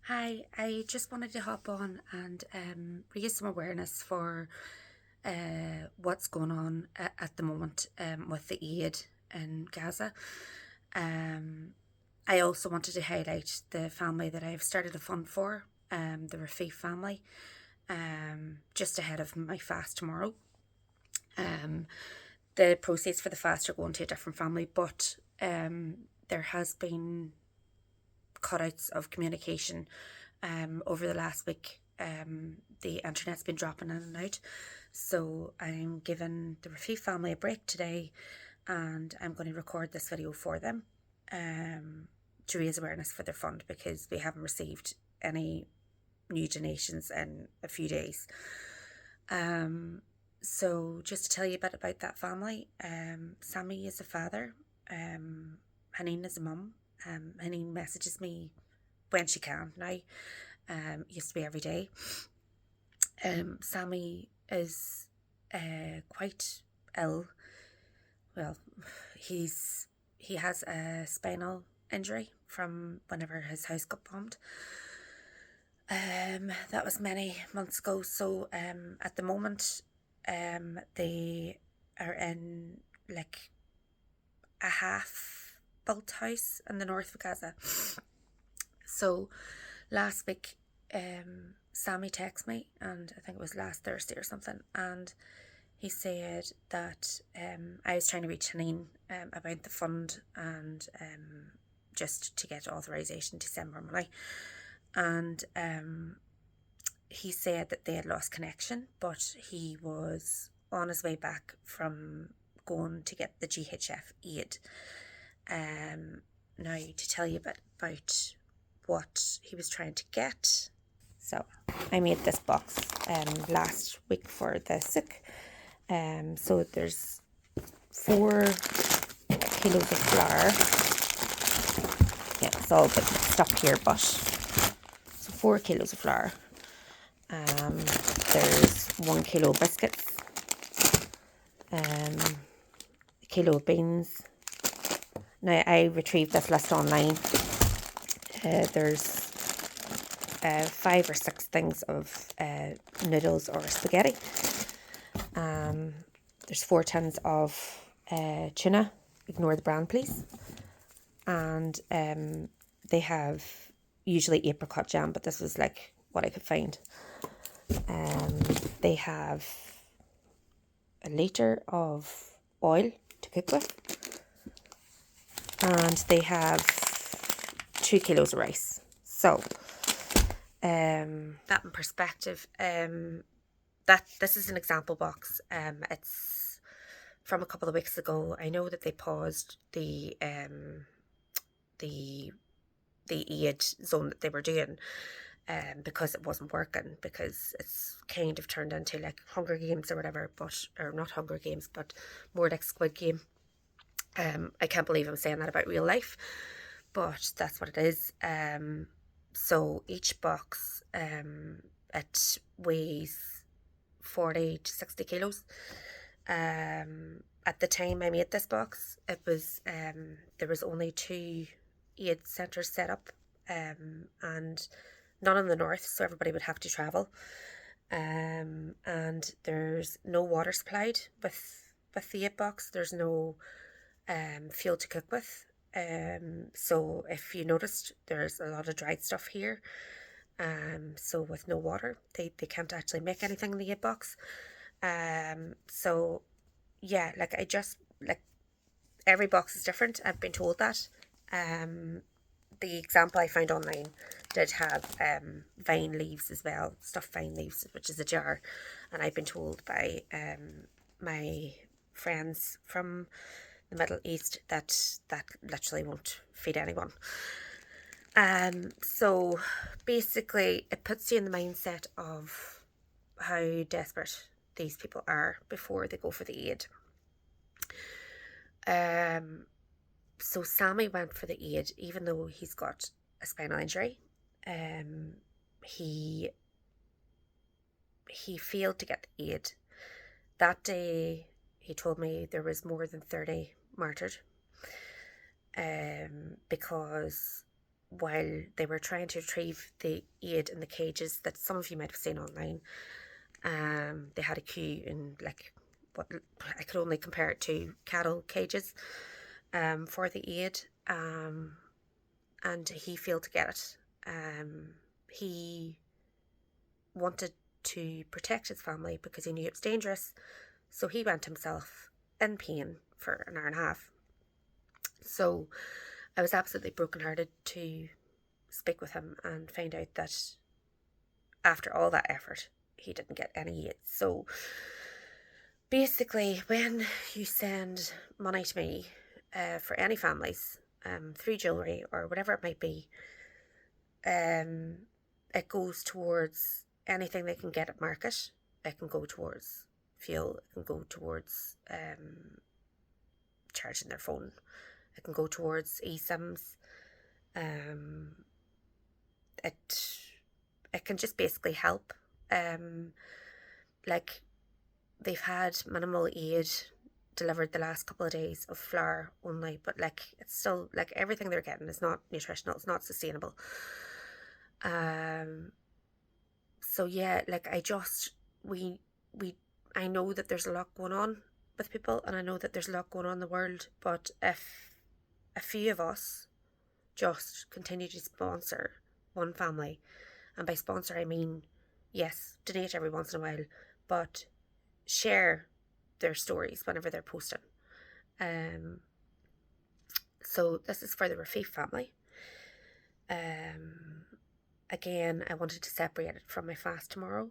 Hi, I just wanted to hop on and raise some awareness for what's going on at the moment with the aid in Gaza. Um, I also wanted to highlight the family that I've started a fund for, the Rafif family, just ahead of my fast tomorrow. Um, the proceeds for the fast are going to a different family, but there has been cutouts of communication over the last week. The internet's been dropping in and out, so I'm giving the Rafif family a break today, and I'm going to record this video for them to raise awareness for their fund because we haven't received any new donations in a few days. So just to tell you a bit about that family, Sammy is a father, Haneen is a mum. Haneen messages me when she can now. Used to be every day. Sammy is quite ill. Well, he has a spinal injury from whenever his house got bombed. That was many months ago. So at the moment, they are in like a half built house in the north of Gaza. So last week, Sammy texted me, and I think it was last Thursday or something, and he said that I was trying to reach Haneen about the fund and just to get authorization to send more money. And he said that they had lost connection, but he was on his way back from going to get the GHF aid. Now, to tell you a bit about what he was trying to get. So, I made this box last week for the sick. So there's 4 kilos of flour. Yeah, it's all a bit mixed up here, but so 4 kilos of flour. There's 1 kilo biscuits, a kilo of beans. Now I retrieved this list online. There's 5 or 6 things of noodles or spaghetti. There's 4 tins of tuna. Ignore the brand, please. And they have usually apricot jam, but this was like what I could find. They have a litre of oil to cook with, and they have 2 kilos of rice. So that in perspective, that this is an example box. It's from a couple of weeks ago. I know that they paused the aid zone that they were doing because it wasn't working, because it's kind of turned into like Hunger Games or whatever, or not Hunger Games, but more like Squid Game. I can't believe I'm saying that about real life, but that's what it is. So each box, it weighs 40 to 60 kilos. At the time I made this box, it was there was only 2 aid centres set up, and none in the north, so everybody would have to travel. And there's no water supplied with the aid box. There's no fuel to cook with. So if you noticed, there's a lot of dried stuff here. So with no water, they can't actually make anything in the aid box. So yeah, like I just like every box is different. I've been told that. The example I found online did have vine leaves as well, stuffed vine leaves, which is a jar, and I've been told by my friends from the Middle East that literally won't feed anyone. So basically, it puts you in the mindset of how desperate these people are before they go for the aid. So Sammy went for the aid, even though he's got a spinal injury. He failed to get the aid. That day, he told me there was more than 30 martyred, because while they were trying to retrieve the aid in the cages that some of you might have seen online. They had a queue in, like, what I could only compare it to cattle cages for the aid, and he failed to get it. He wanted to protect his family because he knew it was dangerous, so he went himself in pain for an hour and a half. So I was absolutely brokenhearted to speak with him and find out that after all that effort, he didn't get any aid. So basically, when you send money to me for any families, through jewellery or whatever it might be, it goes towards anything they can get at market. It can go towards fuel. It can go towards charging their phone. It can go towards eSIMs. It can just basically help. Like, they've had minimal aid delivered the last couple of days of flour only, but like, it's still, like, everything they're getting is not nutritional, it's not sustainable. So yeah, like, I know that there's a lot going on with people, and I know that there's a lot going on in the world, but if a few of us just continue to sponsor one family, and by sponsor I mean, yes, donate every once in a while, but share their stories whenever they're posting. So this is for the Rafif family. Again, I wanted to separate it from my fast tomorrow,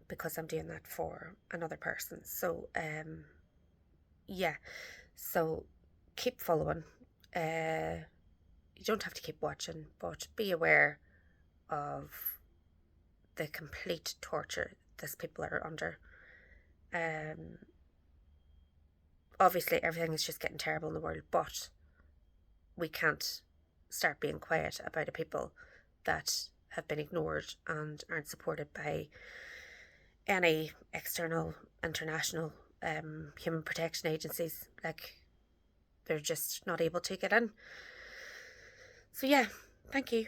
because I'm doing that for another person. So yeah, so keep following. You don't have to keep watching, but be aware of the complete torture these people are under. Obviously everything is just getting terrible in the world, but we can't start being quiet about the people that have been ignored and aren't supported by any external, international human protection agencies. Like, they're just not able to get in. So yeah, thank you.